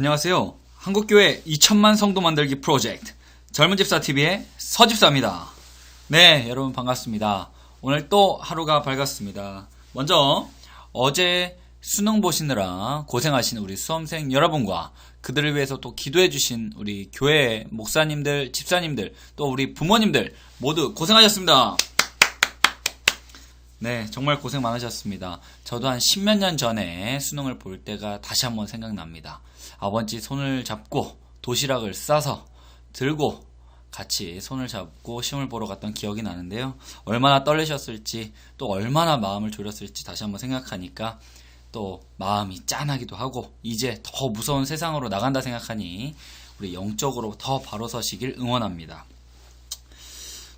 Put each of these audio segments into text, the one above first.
안녕하세요. 한국교회 2000만 성도 만들기 프로젝트 젊은 집사 TV의 서집사입니다. 네, 여러분 반갑습니다. 오늘 또 하루가 밝았습니다. 먼저 어제 수능 보시느라 고생하신 우리 수험생 여러분과 그들을 위해서 또 기도해 주신 우리 교회 목사님들, 집사님들, 또 우리 부모님들 모두 고생하셨습니다. 네, 정말 고생 많으셨습니다. 저도 한 10몇 년 전에 수능을 볼 때가 다시 한번 생각납니다. 아버지 손을 잡고 도시락을 싸서 들고 같이 손을 잡고 시험을 보러 갔던 기억이 나는데요. 얼마나 떨리셨을지 또 얼마나 마음을 졸였을지 다시 한번 생각하니까 또 마음이 짠하기도 하고 이제 더 무서운 세상으로 나간다 생각하니 우리 영적으로 더 바로 서시길 응원합니다.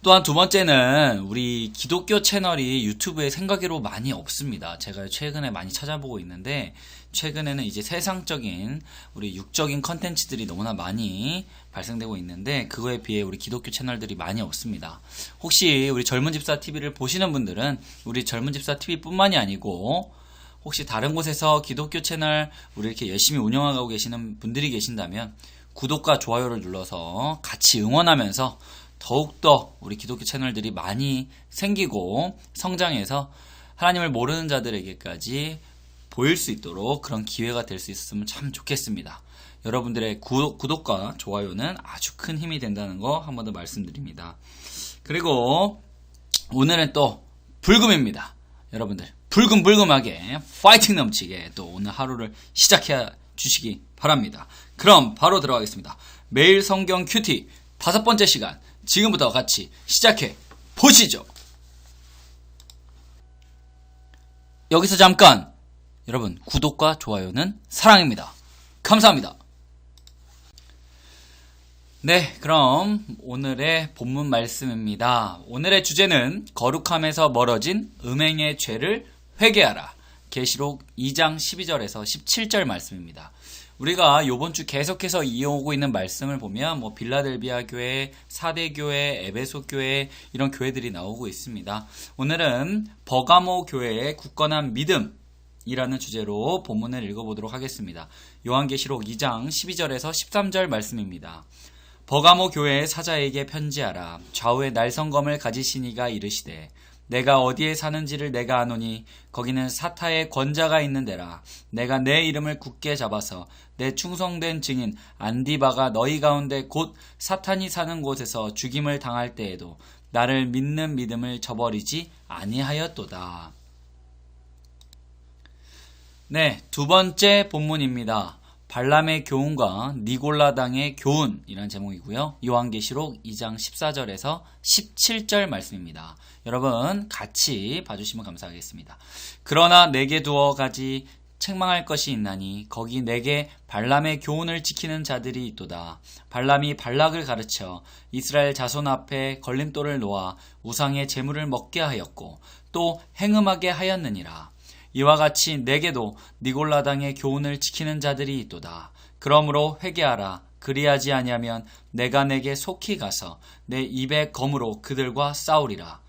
또한 두 번째는 우리 기독교 채널이 유튜브에 생각외로 많이 없습니다. 제가 최근에 많이 찾아보고 있는데 최근에는 이제 세상적인 우리 육적인 컨텐츠들이 너무나 많이 발생되고 있는데 그거에 비해 우리 기독교 채널들이 많이 없습니다. 혹시 우리 젊은 집사 TV를 보시는 분들은 우리 젊은 집사 TV뿐만이 아니고 혹시 다른 곳에서 기독교 채널 우리 이렇게 열심히 운영하고 계시는 분들이 계신다면 구독과 좋아요를 눌러서 같이 응원하면서 더욱더 우리 기독교 채널들이 많이 생기고 성장해서 하나님을 모르는 자들에게까지 보일 수 있도록 그런 기회가 될 수 있었으면 참 좋겠습니다. 여러분들의 구독과 좋아요는 아주 큰 힘이 된다는 거 한 번 더 말씀드립니다. 그리고 오늘은 또 불금입니다. 여러분들 불금불금하게 파이팅 넘치게 또 오늘 하루를 시작해 주시기 바랍니다. 그럼 바로 들어가겠습니다. 매일 성경 큐티 5번째 시간 지금부터 같이 시작해 보시죠. 여기서 잠깐 여러분 구독과 좋아요는 사랑입니다. 감사합니다. 네, 그럼 오늘의 본문 말씀입니다. 오늘의 주제는 거룩함에서 멀어진 음행의 죄를 회개하라. 계시록 2장 12절에서 17절 말씀입니다. 우리가 요번 주 계속해서 이어오고 있는 말씀을 보면 빌라델비아 교회, 사대 교회, 에베소 교회 이런 교회들이 나오고 있습니다. 오늘은 버가모 교회의 굳건한 믿음이라는 주제로 본문을 읽어보도록 하겠습니다. 요한계시록 2장 12절에서 13절 말씀입니다. 버가모 교회의 사자에게 편지하라. 좌우에 날성검을 가지신 이가 이르시되 내가 어디에 사는지를 내가 아노니 거기는 사타의 권자가 있는 데라. 내가 내 이름을 굳게 잡아서 내 충성된 증인 안디바가 너희 가운데 곧 사탄이 사는 곳에서 죽임을 당할 때에도 나를 믿는 믿음을 저버리지 아니하였도다. 네, 두 번째 본문입니다. 발람의 교훈과 니골라당의 교훈이라는 제목이고요. 요한계시록 2장 14절에서 17절 말씀입니다. 여러분 같이 봐주시면 감사하겠습니다. 그러나 내게 두어 가지 책망할 것이 있나니 거기 내게 발람의 교훈을 지키는 자들이 있도다. 발람이 발락을 가르쳐 이스라엘 자손 앞에 걸림돌을 놓아 우상의 제물을 먹게 하였고 또 행음하게 하였느니라. 이와 같이 내게도 니골라당의 교훈을 지키는 자들이 있도다. 그러므로 회개하라. 그리하지 아니하면 내가 내게 속히 가서 내 입의 검으로 그들과 싸우리라.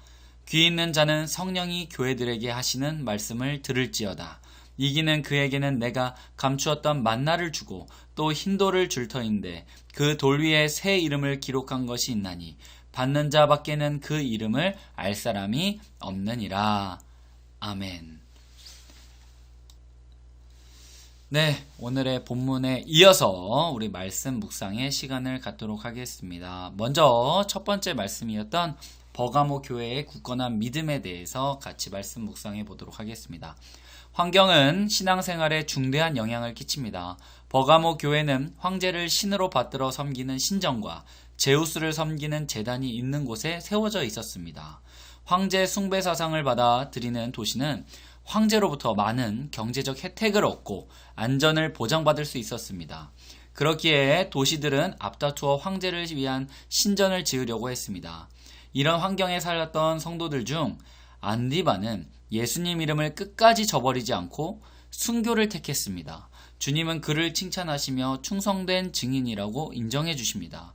귀 있는 자는 성령이 교회들에게 하시는 말씀을 들을지어다. 이기는 그에게는 내가 감추었던 만나를 주고 또 흰돌을 줄 터인데 그 돌 위에 새 이름을 기록한 것이 있나니 받는 자 밖에는 그 이름을 알 사람이 없느니라. 아멘. 네, 오늘의 본문에 이어서 우리 말씀 묵상의 시간을 갖도록 하겠습니다. 먼저 첫 번째 말씀이었던 버가모 교회의 굳건한 믿음에 대해서 같이 말씀 묵상해 보도록 하겠습니다. 환경은 신앙생활에 중대한 영향을 끼칩니다. 버가모 교회는 황제를 신으로 받들어 섬기는 신전과 제우스를 섬기는 제단이 있는 곳에 세워져 있었습니다. 황제 숭배 사상을 받아 들이는 도시는 황제로부터 많은 경제적 혜택을 얻고 안전을 보장받을 수 있었습니다. 그렇기에 도시들은 앞다투어 황제를 위한 신전을 지으려고 했습니다. 이런 환경에 살았던 성도들 중 안디바는 예수님 이름을 끝까지 저버리지 않고 순교를 택했습니다. 주님은 그를 칭찬하시며 충성된 증인이라고 인정해 주십니다.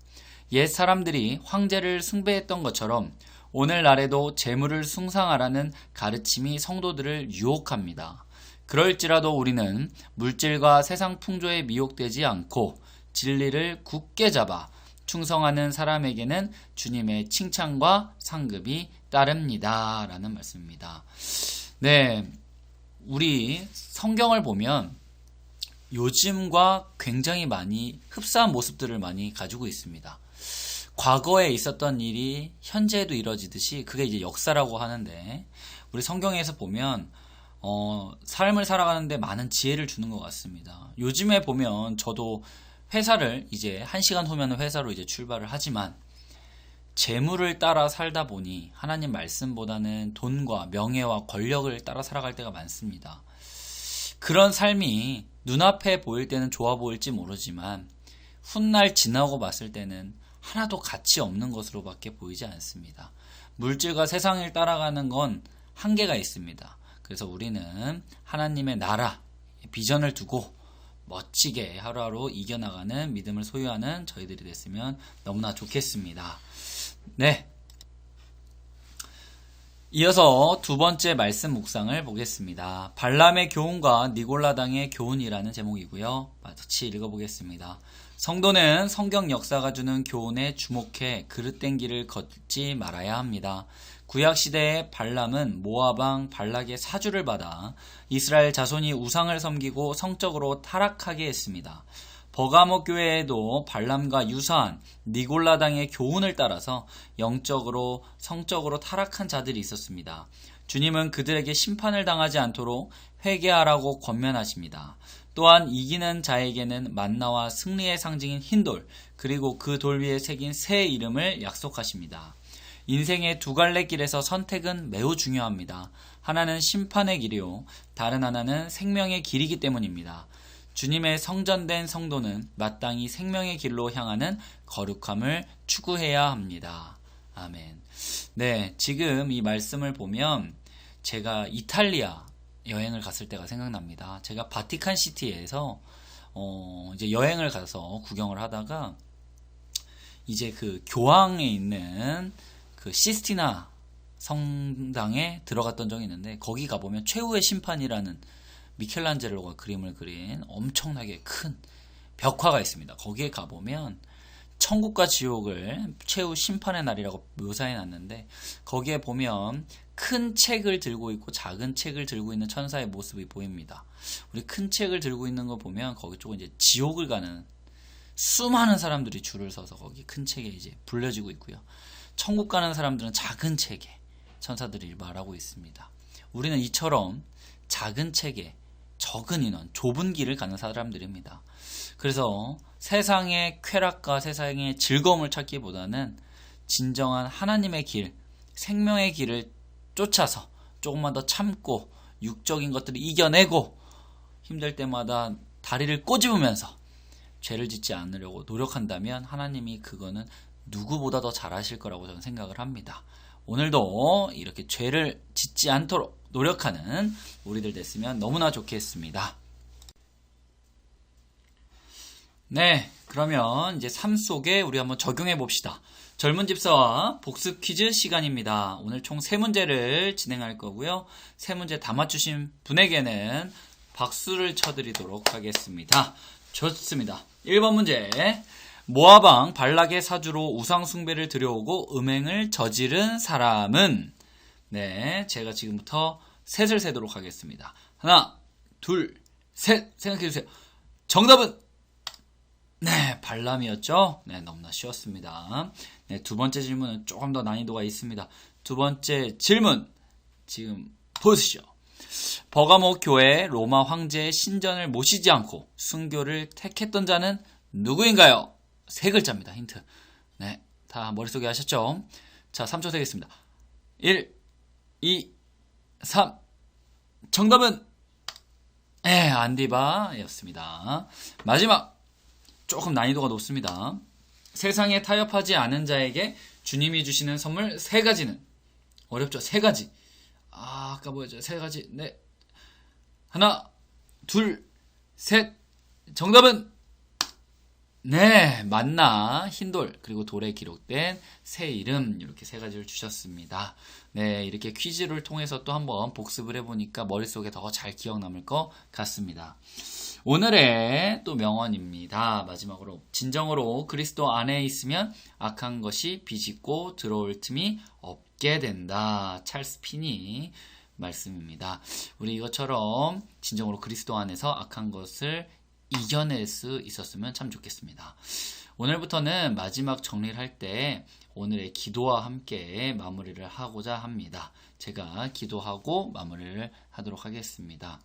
옛 사람들이 황제를 숭배했던 것처럼 오늘날에도 재물을 숭상하라는 가르침이 성도들을 유혹합니다. 그럴지라도 우리는 물질과 세상 풍조에 미혹되지 않고 진리를 굳게 잡아 충성하는 사람에게는 주님의 칭찬과 상급이 따릅니다. 라는 말씀입니다. 네, 우리 성경을 보면 요즘과 굉장히 많이 흡사한 모습들을 많이 가지고 있습니다. 과거에 있었던 일이 현재에도 이뤄지듯이 그게 이제 역사라고 하는데, 우리 성경에서 보면 삶을 살아가는데 많은 지혜를 주는 것 같습니다. 요즘에 보면 저도 회사를 이제 1시간 후면 회사로 이제 출발을 하지만 재물을 따라 살다 보니 하나님 말씀보다는 돈과 명예와 권력을 따라 살아갈 때가 많습니다. 그런 삶이 눈앞에 보일 때는 좋아 보일지 모르지만 훗날 지나고 봤을 때는 하나도 가치 없는 것으로밖에 보이지 않습니다. 물질과 세상을 따라가는 건 한계가 있습니다. 그래서 우리는 하나님의 나라, 비전을 두고 멋지게 하루하루 이겨나가는 믿음을 소유하는 저희들이 됐으면 너무나 좋겠습니다. 네. 이어서 두 번째 말씀 묵상을 보겠습니다. 발람의 교훈과 니골라당의 교훈이라는 제목이고요. 같이 읽어보겠습니다. 성도는 성경 역사가 주는 교훈에 주목해 그릇된 길을 걷지 말아야 합니다. 구약시대의 발람은 모압왕 발락의 사주를 받아 이스라엘 자손이 우상을 섬기고 성적으로 타락하게 했습니다. 버가모 교회에도 발람과 유사한 니골라당의 교훈을 따라서 영적으로 성적으로 타락한 자들이 있었습니다. 주님은 그들에게 심판을 당하지 않도록 회개하라고 권면하십니다. 또한 이기는 자에게는 만나와 승리의 상징인 흰돌, 그리고 그 돌 위에 새긴 새 이름을 약속하십니다. 인생의 두 갈래 길에서 선택은 매우 중요합니다. 하나는 심판의 길이요, 다른 하나는 생명의 길이기 때문입니다. 주님의 성전된 성도는 마땅히 생명의 길로 향하는 거룩함을 추구해야 합니다. 아멘. 네, 지금 이 말씀을 보면 제가 이탈리아 여행을 갔을 때가 생각납니다. 제가 바티칸 시티에서 이제 여행을 가서 구경을 하다가 이제 그 교황에 있는 그 시스티나 성당에 들어갔던 적이 있는데, 거기 가보면 최후의 심판이라는 미켈란젤로가 그림을 그린 엄청나게 큰 벽화가 있습니다. 거기에 가보면 천국과 지옥을 최후 심판의 날이라고 묘사해 놨는데, 거기에 보면 큰 책을 들고 있고 작은 책을 들고 있는 천사의 모습이 보입니다. 우리 큰 책을 들고 있는 거 보면 거기 쪽은 이제 지옥을 가는 수많은 사람들이 줄을 서서 거기 큰 책에 이제 불려지고 있고요. 천국 가는 사람들은 작은 책에 천사들이 말하고 있습니다. 우리는 이처럼 작은 책에 적은 인원, 좁은 길을 가는 사람들입니다. 그래서 세상의 쾌락과 세상의 즐거움을 찾기보다는 진정한 하나님의 길, 생명의 길을 쫓아서 조금만 더 참고 육적인 것들을 이겨내고 힘들 때마다 다리를 꼬집으면서 죄를 짓지 않으려고 노력한다면 하나님이 그거는 누구보다 더 잘하실 거라고 저는 생각을 합니다. 오늘도 이렇게 죄를 짓지 않도록 노력하는 우리들 됐으면 너무나 좋겠습니다. 네, 그러면 이제 삶 속에 우리 한번 적용해 봅시다. 젊은 집사와 복습 퀴즈 시간입니다. 오늘 총 3문제를 진행할 거고요. 3문제 다 맞추신 분에게는 박수를 쳐드리도록 하겠습니다. 좋습니다. 1번 문제. 모압왕 발락의 사주로 우상 숭배를 들여오고 음행을 저지른 사람은? 네, 제가 지금부터 셋을 세도록 하겠습니다. 하나, 둘, 셋. 생각해주세요. 정답은 네, 발람이었죠? 네, 너무나 쉬웠습니다. 네, 두 번째 질문은 조금 더 난이도가 있습니다. 두 번째 질문 지금 보시죠. 버가모 교회 로마 황제의 신전을 모시지 않고 순교를 택했던 자는 누구인가요? 3글자입니다. 힌트. 네, 다 머릿속에 하셨죠? 자, 3초 세겠습니다. 1, 2, 3. 정답은 안디바였습니다. 마지막, 조금 난이도가 높습니다. 세상에 타협하지 않은 자에게 주님이 주시는 선물 3가지는? 어렵죠? 3가지. 아까 뭐였죠? 3가지. 네. 하나, 둘, 셋. 정답은 네, 만나, 흰돌, 그리고 돌에 기록된 새 이름, 이렇게 세 가지를 주셨습니다. 네, 이렇게 퀴즈를 통해서 또 한번 복습을 해보니까 머릿속에 더 잘 기억 남을 것 같습니다. 오늘의 또 명언입니다. 마지막으로, 진정으로 그리스도 안에 있으면 악한 것이 비집고 들어올 틈이 없게 된다. 찰스 피니 말씀입니다. 우리 이것처럼 진정으로 그리스도 안에서 악한 것을 이겨낼 수 있었으면 참 좋겠습니다. 오늘부터는 마지막 정리를 할 때 오늘의 기도와 함께 마무리를 하고자 합니다. 제가 기도하고 마무리를 하도록 하겠습니다.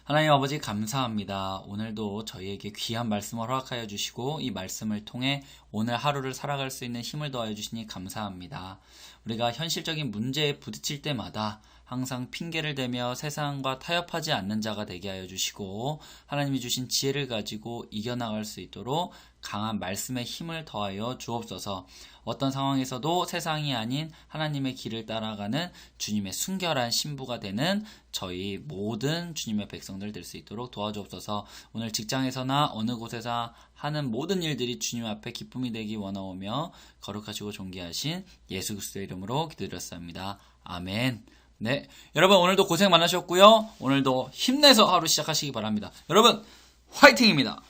하나님 아버지 감사합니다. 오늘도 저희에게 귀한 말씀을 허락하여 주시고 이 말씀을 통해 오늘 하루를 살아갈 수 있는 힘을 더하여 주시니 감사합니다. 우리가 현실적인 문제에 부딪힐 때마다 항상 핑계를 대며 세상과 타협하지 않는 자가 되게 하여 주시고 하나님이 주신 지혜를 가지고 이겨나갈 수 있도록 강한 말씀의 힘을 더하여 주옵소서. 어떤 상황에서도 세상이 아닌 하나님의 길을 따라가는 주님의 순결한 신부가 되는 저희 모든 주님의 백성들 될 수 있도록 도와주옵소서. 오늘 직장에서나 어느 곳에서 하는 모든 일들이 주님 앞에 기쁨이 되기 원하오며 거룩하시고 존귀하신 예수 그리스도의 이름으로 기도드렸습니다. 아멘. 네, 여러분 오늘도 고생 많으셨고요. 오늘도 힘내서 하루 시작하시기 바랍니다. 여러분 화이팅입니다.